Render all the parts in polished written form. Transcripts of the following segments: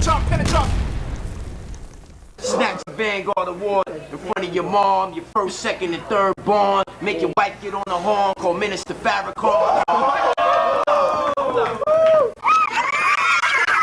penetrate. Snatch the Vanguard Award in front of your mom, your first, second, and third born. Make your wife get on the horn, call Minister Farrakhan.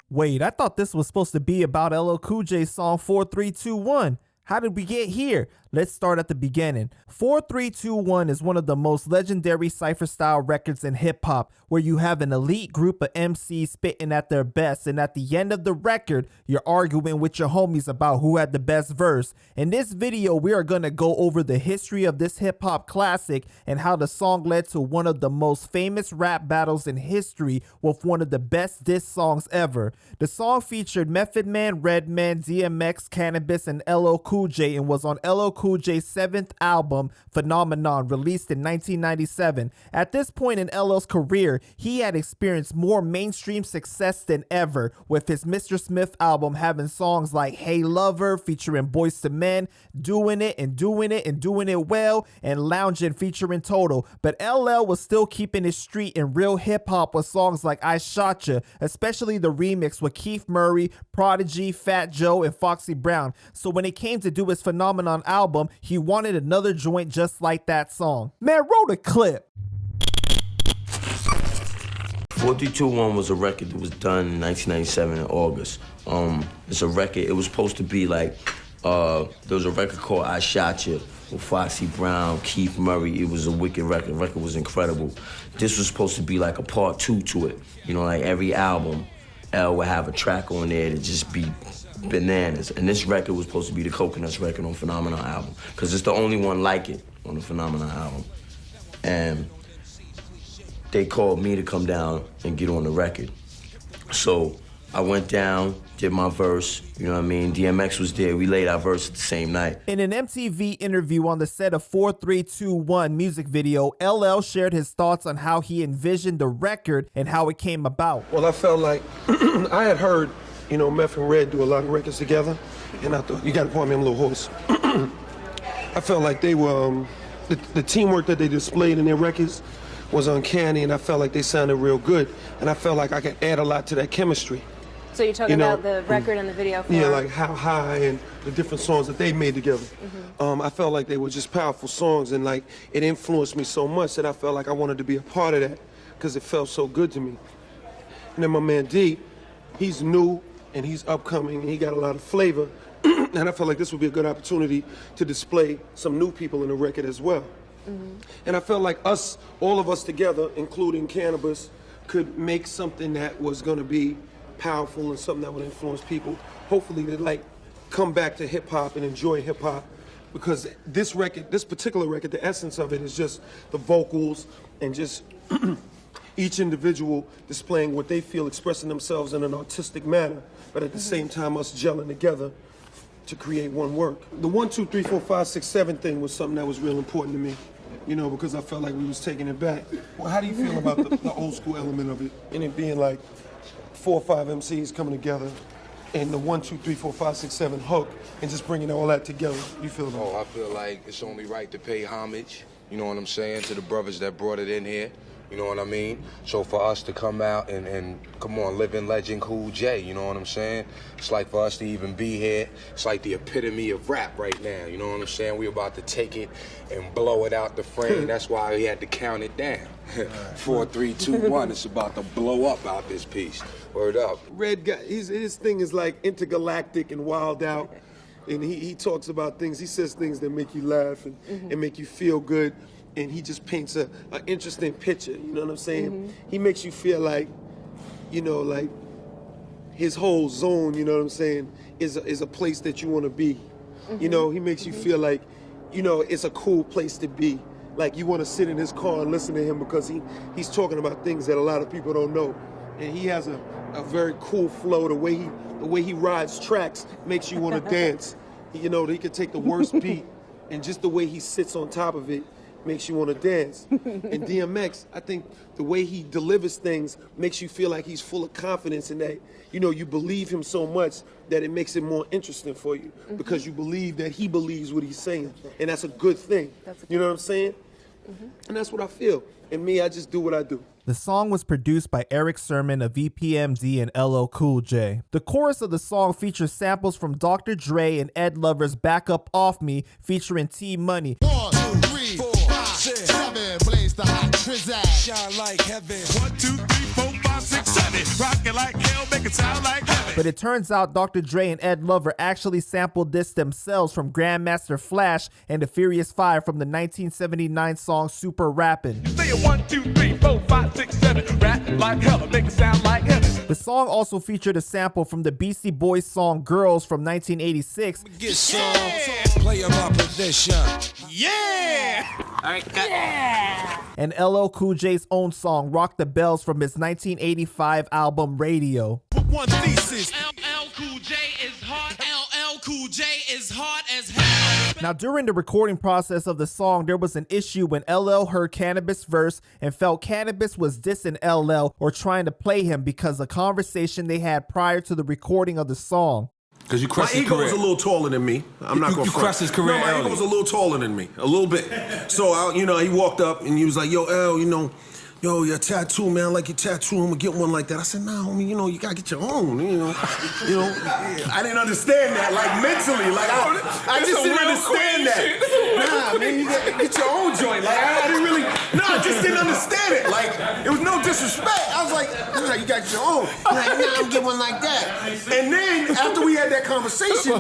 Wait, I thought this was supposed to be about LL Cool J's song 4321. How did we get here? Let's start at the beginning. 4321 is one of the most legendary cypher style records in hip hop, where you have an elite group of MCs spitting at their best, and at the end of the record, you're arguing with your homies about who had the best verse. In this video, we are gonna go over the history of this hip hop classic and how the song led to one of the most famous rap battles in history with one of the best diss songs ever. The song featured Method Man, Redman, DMX, Canibus, and LL Cool J, and was on LL Cool J's 7th album, Phenomenon, released in 1997. At this point in LL's career, he had experienced more mainstream success than ever, with his Mr. Smith album having songs like Hey Lover featuring Boyz II Men, Doing It and Doing It and Doing It Well, and Loungin' featuring Total. But LL was still keeping his street in real hip hop with songs like I Shot Ya, especially the remix with Keith Murray, Prodigy, Fat Joe, and Foxy Brown. So when it came to do his Phenomenon album, he wanted another joint just like that song. Man, roll the clip. 4321 was a record that was done in 1997 in August. It's a record, it was supposed to be like, there was a record called I Shot Ya with Foxy Brown, Keith Murray. It was a wicked record. The record was incredible. This was supposed to be like a part 2 to it. You know, like every album, L would have a track on there to just be bananas. And this record was supposed to be the Coconuts record on Phenomenon album, because it's the only one like it on the Phenomenon album. And they called me to come down and get on the record. So I went down, did my verse, you know what I mean? DMX was there, we laid our verse the same night. In an MTV interview on the set of 4321 music video, LL shared his thoughts on how he envisioned the record and how it came about. Well, I felt like I had heard, you know, Meth and Red do a lot of records together, and I thought, you gotta pardon me, I'm a little hoarse. I felt like they were, the teamwork that they displayed in their records was uncanny, and I felt like they sounded real good, and I felt like I could add a lot to that chemistry. So you're talking about the record and the video for yeah, like How High and the different songs that they made together. I felt like they were just powerful songs, and like it influenced me so much that I felt like I wanted to be a part of that because it felt so good to me. And then my man D, he's new and he's upcoming and he got a lot of flavor, and I felt like this would be a good opportunity to display some new people in the record as well. And I felt like us, all of us together, including Canibus, could make something that was going to be powerful and something that would influence people. Hopefully to like come back to hip hop and enjoy hip hop, because this record, this particular record, the essence of it is just the vocals and just each individual displaying what they feel, expressing themselves in an artistic manner, but at the same time us gelling together to create one work. The 1, 2, 3, 4, 5, 6, 7 thing was something that was real important to me, you know, because I felt like we was taking it back. Well, how do you feel about the old school element of it, and it being like 4 or 5 MCs coming together, and the 1, 2, 3, 4, 5, 6, 7 hook, and just bringing all that together? You feel about it? I feel like it's only right to pay homage, you know what I'm saying, to the brothers that brought it in here, you know what I mean? So for us to come out and come on, living legend Cool J, you know what I'm saying? It's like for us to even be here, it's like the epitome of rap right now, you know what I'm saying? We're about to take it and blow it out the frame. That's why we had to count it down. 4, 3, 2, 1, it's about to blow up out this piece. Word up. Red guy, his thing is like intergalactic and wild out, and he talks about things, he says things that make you laugh and make you feel good, and he just paints an interesting picture, you know what I'm saying? He makes you feel like, you know, like his whole zone, you know what I'm saying, is a place that you want to be. You know, he makes you feel like, you know, it's a cool place to be. Like you want to sit in his car and listen to him because he's talking about things that a lot of people don't know. And he has a very cool flow. The way he rides tracks makes you want to dance. You know, he could take the worst beat, and just the way he sits on top of it makes you want to dance. And DMX, I think the way he delivers things makes you feel like he's full of confidence, and that, you know, you believe him so much that it makes it more interesting for you because you believe that he believes what he's saying, and that's a good thing. You know what I'm saying? And that's what I feel. And me, I just do what I do. The song was produced by Eric Sermon of EPMD and LL Cool J. The chorus of the song features samples from Dr. Dre and Ed Lover's Back Up Off Me featuring T Money. 1, 2, 3, 4, 5, 6, 7, blaze the hot trizag. Shine like heaven. 1, 2, 3, 4, 5, 6, 7. Rock it like hell, make it sound like heaven. But it turns out Dr. Dre and Ed Lover actually sampled this themselves from Grandmaster Flash and the Furious Five from the 1979 song Super Rappin'. Say it 1, 2, 3, 4, 5, 6, 7. Rap like hell, make it sound like heaven. The song also featured a sample from the Beastie Boys song Girls from 1986. Get some, play my position. Yeah! Alright, cut. Yeah! And LL Cool J's own song Rock the Bells from his 1985 album Radio. One thesis. LL Cool J is hard. LL Cool J is hard as hell. Now, during the recording process of the song, there was an issue when LL heard Canibus' verse and felt Canibus was dissing LL or trying to play him because of a conversation they had prior to the recording of the song. Because you crushed my his ego career. was a little taller than me. I'm not going to crushed his career. No, my ego was a little taller than me, a little bit. So, he walked up and he was like, "Yo, L, yo, your tattoo, man, I like your tattoo. I'm gonna get one like that." I said, "Nah, homie, you gotta get your own." I didn't understand that, like mentally, like I just didn't understand that. Nah, man, you gotta get your own joint. Like I didn't really, I just didn't understand it. Like it was no disrespect. I was like, "Nah, you got your own." Like, "Nah, I'm get one like that." And then after we had that conversation,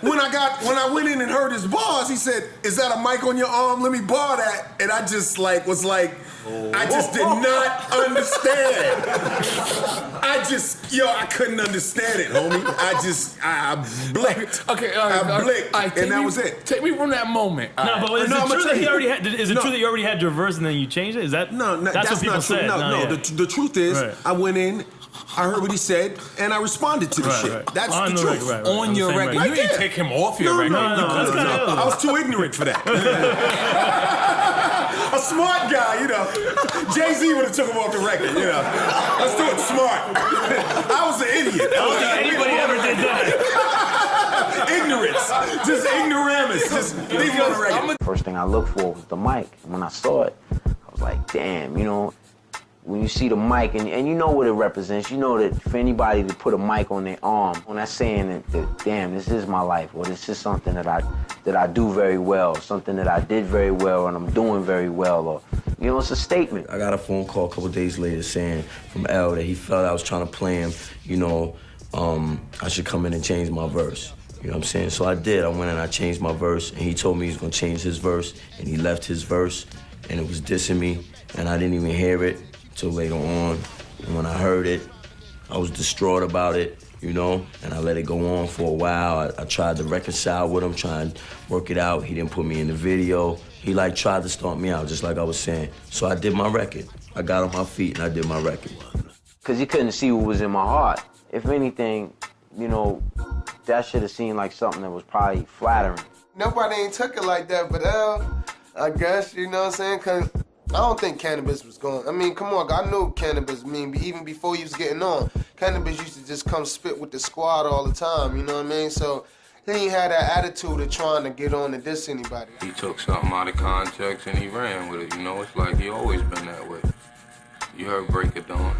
when I went in and heard his bars, he said, "Is that a mic on your arm? Let me bar that." And I just was like, I just did not understand. I couldn't understand it, homie. I blinked. Okay, I blinked, and that was it. Take me from that moment. No, but is it true that he already had? Is it true that you already had your verse and then you changed it? Is that no? That's what people not true. said. No. The truth is, right. I went in, I heard what he said, and I responded to the shit. Right. That's on the truth. Record, right. On your record, you didn't take him off your record. No. I was too ignorant for that. A smart guy, Jay-Z would have took him off the record, Let's do it smart. I was an idiot. I don't think anybody ever did that. Ignorance. Just ignoramus. Just leave it on the record. First thing I looked for was the mic. And when I saw it, I was like, damn, when you see the mic and you know what it represents, you know that for anybody to put a mic on their arm, when that's saying that damn, this is my life, or this is something that I do very well, something that I did very well and I'm doing very well, or it's a statement. I got a phone call a couple days later saying from L that he felt I was trying to play him, I should come in and change my verse. You know what I'm saying? So I did. I went and I changed my verse, and he told me he was gonna change his verse, and he left his verse, and it was dissing me, and I didn't even hear it till later on. And when I heard it, I was distraught about it, and I let it go on for a while. I tried to reconcile with him, try and work it out. He didn't put me in the video. He tried to stomp me out, just like I was saying. So I did my record. I got on my feet and I did my record. Because he couldn't see what was in my heart. If anything, that should have seemed like something that was probably flattering. Nobody ain't took it like that, but I guess, you know what I'm saying? Because I don't think Canibus was going. I mean, come on, I knew Canibus. Even before he was getting on, Canibus used to just come spit with the squad all the time. You know what I mean? So he ain't had that attitude of trying to get on to diss anybody. He took something out of context and he ran with it. It's like he always been that way. You heard Break It Dawn.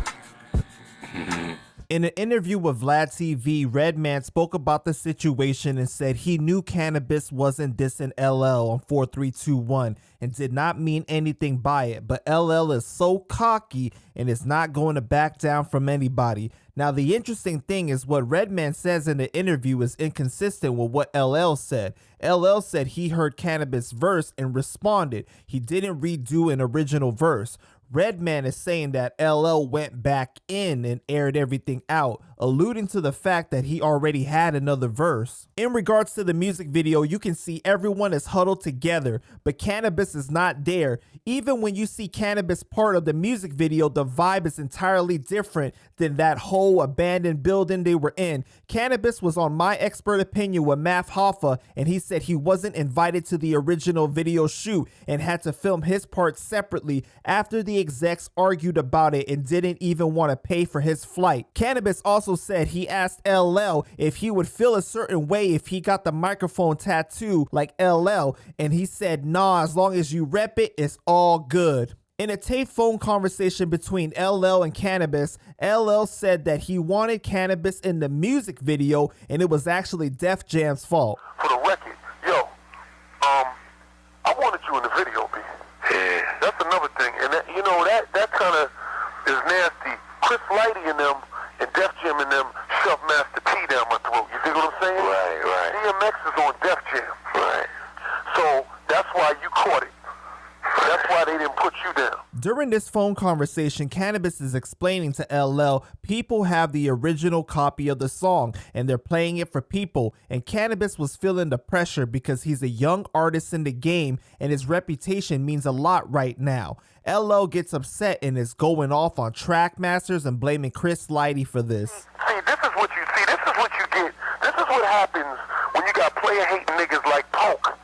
In an interview with Vlad TV, Redman spoke about the situation and said he knew Canibus wasn't dissing LL on 4321 and did not mean anything by it, but LL is so cocky and is not going to back down from anybody. Now, the interesting thing is what Redman says in the interview is inconsistent with what LL said. LL said he heard Canibus' verse and responded. He didn't redo an original verse. Redman is saying that LL went back in and aired everything out, alluding to the fact that he already had another verse. In regards to the music video, you can see everyone is huddled together, but Canibus is not there. Even when you see Canibus part of the music video, the vibe is entirely different than that whole abandoned building they were in. Canibus was on My Expert Opinion with Math Hoffa, and he said he wasn't invited to the original video shoot and had to film his part separately after the execs argued about it and didn't even want to pay for his flight. Canibus also said he asked LL if he would feel a certain way if he got the microphone tattoo like LL, and he said, nah, as long as you rep it, it's all good. In a taped phone conversation between LL and Canibus, LL said that he wanted Canibus in the music video and it was actually Def Jam's fault. For the record, yo, I wanted you in the video, B. Yeah. That's another thing, and that, you know, that kind of is nasty. Chris Lighty and them, and Def Jam and them, shoved Master P down my throat. You dig what I'm saying? Right. DMX is on Def Jam. Right. So that's why you caught it. That's why they didn't put you down. During this phone conversation, Canibus is explaining to LL people have the original copy of the song and they're playing it for people, and Canibus was feeling the pressure because he's a young artist in the game and his reputation means a lot right now. LL gets upset and is going off on Trackmasters and blaming Chris Lighty for this. See, this is what you get. This is what happens when you got player-hating niggas like Polk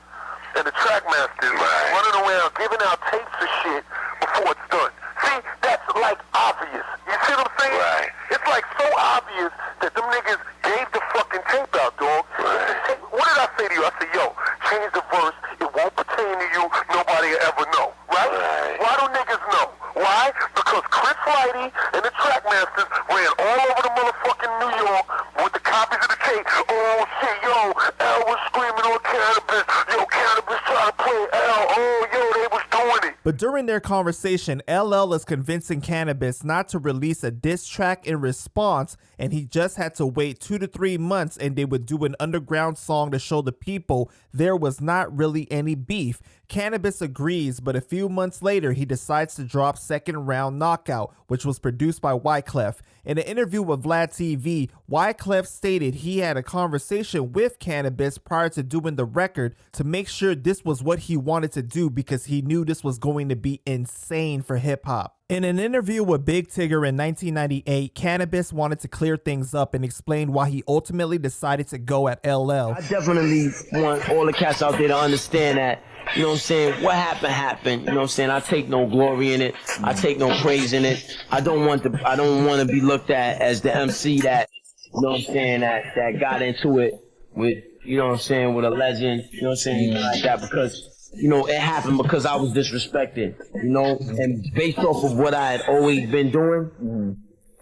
and the Trackmasters running around giving out tapes of shit before it's done. See, that's like obvious. You see what I'm saying? Right. It's like so obvious that them niggas gave the fucking tape out, dog. Right. What did I say to you? I said, yo, change the verse. It won't pertain to you. Nobody will ever know. Right? Why do niggas know? Why? Because Chris Lighty and the Trackmasters ran all over the motherfucking New York with the copies of the tape. Oh shit, yo, L was screaming on Canibus. Yo, Canibus trying to play L. Oh, yo, they was doing it. But during their conversation, LL is convincing Canibus not to release a diss track in response, and he just had to wait 2 to 3 months and they would do an underground song to show the people there was not really any beef. Canibus agrees, but a few months later, he decides to drop Second Round Knockout, which was produced by Wyclef. In an interview with Vlad TV, Wyclef stated he had a conversation with Canibus prior to doing the record to make sure this was what he wanted to do because he knew this was going to be insane for hip-hop. In an interview with Big Tigger in 1998, Canibus wanted to clear things up and explain why he ultimately decided to go at LL. I definitely want all the cats out there to understand that, you know what I'm saying, what happened, you know what I'm saying, I take no glory in it, I take no praise in it. I don't want to be looked at as the MC that, you know what I'm saying, that got into it with, you know what I'm saying, with a legend, you know what I'm saying, like that, because you know, it happened because I was disrespected, you know, and based off of what I had always been doing,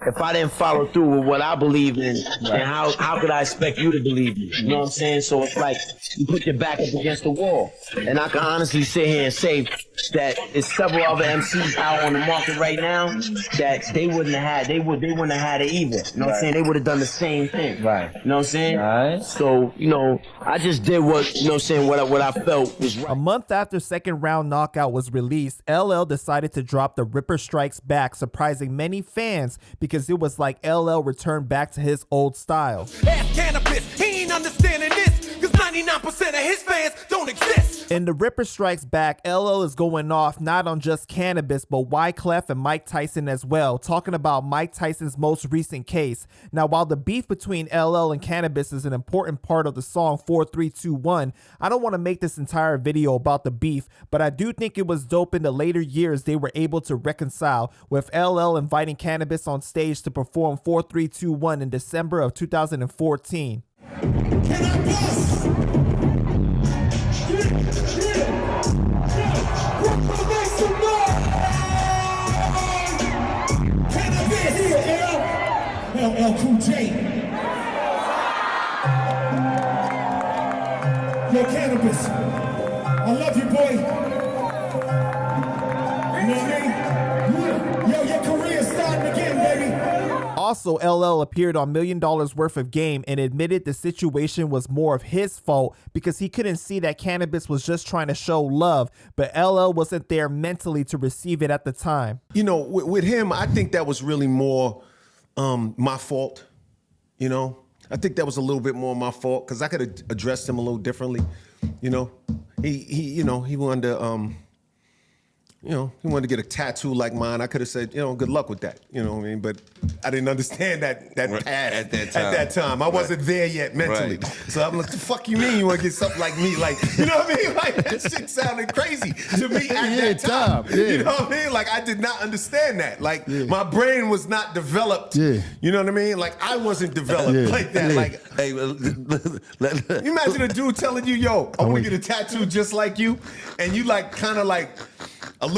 if I didn't follow through with what I believe in, then how could I expect you to believe me? You know what I'm saying? So it's like you put your back up against the wall. And I can honestly sit here and say that there's several other MCs out on the market right now that they wouldn't have had it either. You know what I'm saying? They would have done the same thing. Right. You know what I'm saying? Right. So, you know, I just did what, you know what I'm saying, what I felt was right. A month after Second Round Knockout was released, LL decided to drop The Ripper Strikes Back, surprising many fans because it was like LL returned back to his old style. Ask Canibus, he ain't understanding this, because 99% of his fans don't exist. In The Ripper Strikes Back, LL is going off not on just Canibus, but Wyclef and Mike Tyson as well, talking about Mike Tyson's most recent case. Now, while the beef between LL and Canibus is an important part of the song 4321, I don't want to make this entire video about the beef, but I do think it was dope in the later years they were able to reconcile, with LL inviting Canibus on stage to perform 4321 in December of 2014. LL Cool J. Yo, Canibus, I love you, boy. You know what I mean? Yo, your career's starting again, baby. Also, LL appeared on $1 Million Worth of Game and admitted the situation was more of his fault because he couldn't see that Canibus was just trying to show love, but LL wasn't there mentally to receive it at the time. You know, with him, I think that was really more my fault, you know. I think that was a little bit more my fault because I could have addressed him a little differently, you know. He wanted to, he wanted to get a tattoo like mine. I could have said, good luck with that, you know what I mean? But I didn't understand that path at that time. I wasn't there yet mentally. Right. So I'm like, the fuck you mean you want to get something like me? Like, you know what I mean? Like, that shit sounded crazy to me at that time. Yeah. You know what I mean? Like, I did not understand that. Like, my brain was not developed. Yeah. You know what I mean? Like, I wasn't developed like that. Like, hey, you imagine a dude telling you, yo, I want to get a tattoo just like you, and you like kind of like a little